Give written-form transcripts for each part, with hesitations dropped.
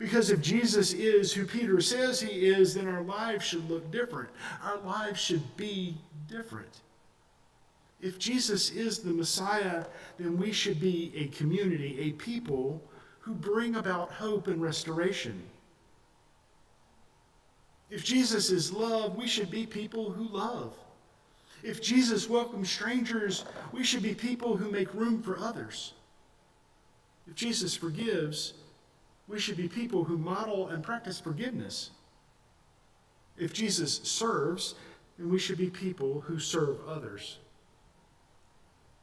Because if Jesus is who Peter says he is, then our lives should look different. Our lives should be different. If Jesus is the Messiah, then we should be a community, a people who bring about hope and restoration. If Jesus is love, we should be people who love. If Jesus welcomes strangers, we should be people who make room for others. If Jesus forgives, we should be people who model and practice forgiveness. If Jesus serves, then we should be people who serve others.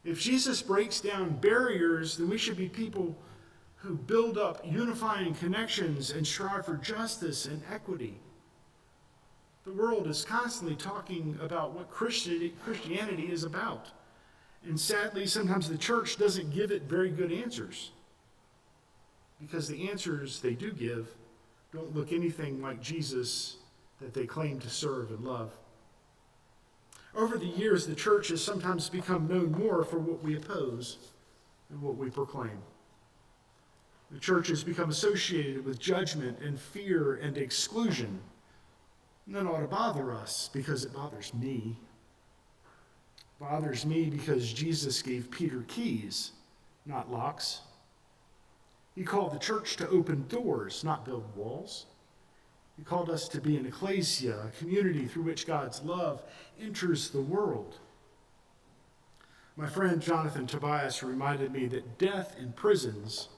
If Jesus breaks down barriers, then we should be people who build up unifying connections and strive for justice and equity. The world is constantly talking about what Christianity is about. And sadly, sometimes the church doesn't give it very good answers. Because the answers they do give don't look anything like Jesus that they claim to serve and love. Over the years, the church has sometimes become known more for what we oppose than what we proclaim. The church has become associated with judgment and fear and exclusion. And that ought to bother us because it bothers me. It bothers me because Jesus gave Peter keys, not locks. He called the church to open doors, not build walls. He called us to be an ecclesia, a community through which God's love enters the world. My friend Jonathan Tobias reminded me that death imprisons,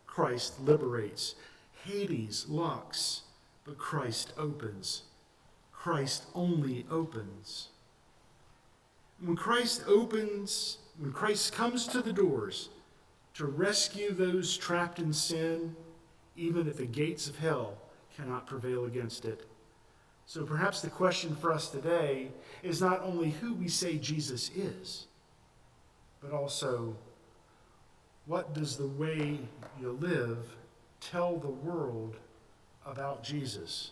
Christ liberates. Hades locks, but Christ opens. Christ only opens. When Christ comes to the doors to rescue those trapped in sin, even at the gates of hell cannot prevail against it. So perhaps the question for us today is not only who we say Jesus is, but also, what does the way you live tell the world about Jesus?